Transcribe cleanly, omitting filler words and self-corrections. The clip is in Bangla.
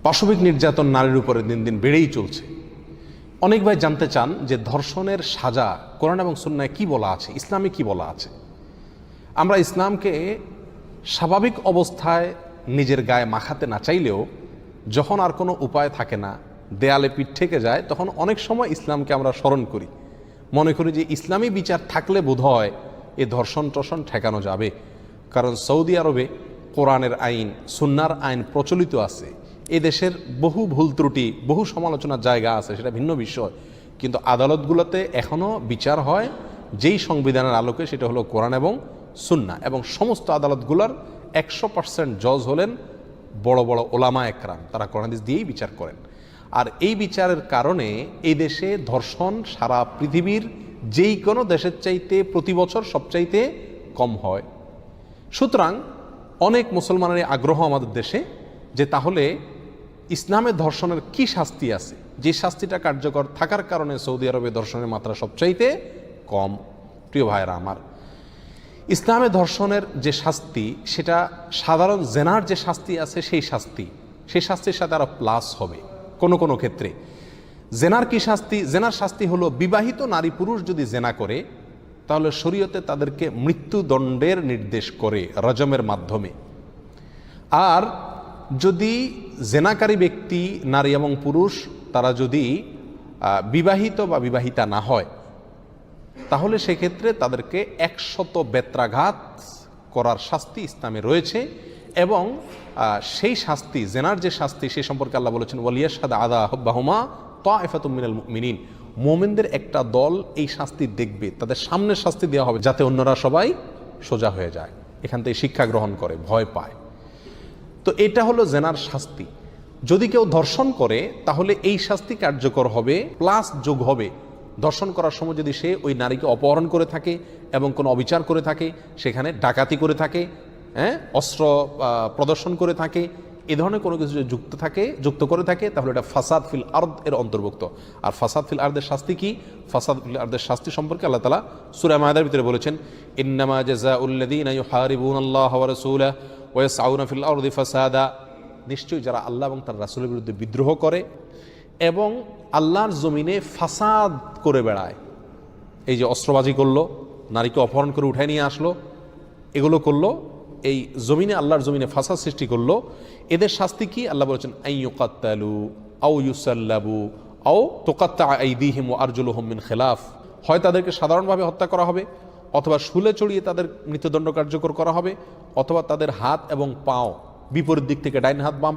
পাশবিক নির্যাতন নারীর উপরে দিন দিন বেড়েই চলছে। অনেক ভাই জানতে চান যে ধর্ষণের সাজা কোরআন এবং সুন্নায় কি বলা আছে, ইসলামে কি বলা আছে। আমরা ইসলামকে স্বাভাবিক অবস্থায় নিজের গায়ে মাখাতে না চাইলেও যখন আর কোনো উপায় থাকে না, দেয়ালে পিঠ থেকে যায়, তখন অনেক সময় ইসলামকে আমরা স্মরণ করি, মনে করি যে ইসলামী বিচার থাকলে বোধহয় এ ধর্ষণ টর্ষণ ঠেকানো যাবে। কারণ সৌদি আরবে কোরআনের আইন, সুন্নার আইন প্রচলিত আছে। এ দেশের বহু ভুল ত্রুটি, বহু সমালোচনার জায়গা আছে, সেটা ভিন্ন বিষয়, কিন্তু আদালতগুলোতে এখনও বিচার হয় যেই সংবিধানের আলোকে, সেটা হলো কোরআন এবং সুন্না। এবং সমস্ত আদালতগুলোর 100% জজ হলেন বড় বড় ওলামা একরাম, তারা কোরআন হাদিস দিয়েই বিচার করেন। আর এই বিচারের কারণে এই দেশে ধর্ষণ সারা পৃথিবীর যেই কোনো দেশের চাইতে প্রতি বছর সবচাইতে কম হয়। সুতরাং অনেক মুসলমানের আগ্রহ আমাদের দেশে যে তাহলে ইসলামে ধর্ষণের কি শাস্তি আছে, যে শাস্তিটা কার্যকর থাকার কারণে সৌদি আরবে ধর্ষণের মাত্রা সবচাইতে কম। প্রিয় ভাইরা আমার, ইসলামে ধর্ষণের যে শাস্তি, সেটা সাধারণ জেনার যে শাস্তি আছে সেই শাস্তির সাথে আরো প্লাস হবে কোনো কোনো ক্ষেত্রে। জেনার কি শাস্তি? জেনার শাস্তি হলো বিবাহিত নারী পুরুষ যদি জেনা করে তাহলে শরীয়তে তাদেরকে মৃত্যুদণ্ডের নির্দেশ করে রজমের মাধ্যমে। আর যদি জেনাকারী ব্যক্তি নারী এবং পুরুষ তারা যদি বিবাহিত বা বিবাহিতা না হয় তাহলে সেক্ষেত্রে তাদেরকে 100 বেত্রাঘাত করার শাস্তি ইসলামে রয়েছে। এবং সেই শাস্তি, জেনার যে শাস্তি, সে সম্পর্কে আল্লাহ বলেছেন ওয়ালিয়াশহাদ আযাবাহুমা তাইফাতুম মিনাল মুমিনিন, মুমিনদের একটা দল এই শাস্তি দেখবে, তাদের সামনে শাস্তি দেওয়া হবে যাতে অন্যরা সবাই সোজা হয়ে যায়, এখান থেকে শিক্ষা গ্রহণ করে, ভয় পায়। তো এটা হলো জেনার শাস্তি। যদি কেউ ধর্ষণ করে তাহলে এই শাস্তি কার্যকর হবে, প্লাস যোগ হবে ধর্ষণ করার সময় যদি সে ওই নারীকে অপহরণ করে থাকে এবং কোনো অবিচার করে থাকে, সেখানে ডাকাতি করে থাকে, অস্ত্র প্রদর্শন করে থাকে, এ ধরনের কোনো কিছু যুক্ত করে থাকে, তাহলে এটা ফাসাদ ফিল আরদ এর অন্তর্ভুক্ত। আর ফাসাদ ফিল আরদের শাস্তি কি? ফাসাদ ফিল আরদের শাস্তি সম্পর্কে আল্লাহ তাআলা সূরা মায়েদার ভিতরে বলেছেন, ইন্নামা জাযাউল্লাযীনা ইউহারিবুনাল্লাহা ওয়া রাসূলাহু ওয়া ইয়াসআউনা ফিল আরদি ফাসাদা, নিশ্চয়ই যারা আল্লাহ এবং তার রাসূলের বিরুদ্ধে বিদ্রোহ করে এবং আল্লাহর জমিনে ফাসাদ করে বেড়ায়, এই যে অস্ত্রবাজি করলো, নারীকে অপহরণ করে উঠায় নিয়ে আসলো, এগুলো করলো, এই জমিনে, আল্লাহর জমিনে ফাসাদ সৃষ্টি করলো, এদের শাস্তি কি? আল্লাহ বলেছেন আইয়ুকাত্তালু আও ইউসাল্লাবু আও তুকাত্তা আইদিহিম ওয়া আরজুলুহুম মিন খিলাফ, হয় তাদেরকে সাধারণভাবে হত্যা করা হবে, অথবা শুলে চড়িয়ে তাদের মৃত্যুদণ্ড কার্যকর করা হবে, অথবা তাদের হাত এবং পাও বিপরীত দিক থেকে, ডাইন হাত বাম পা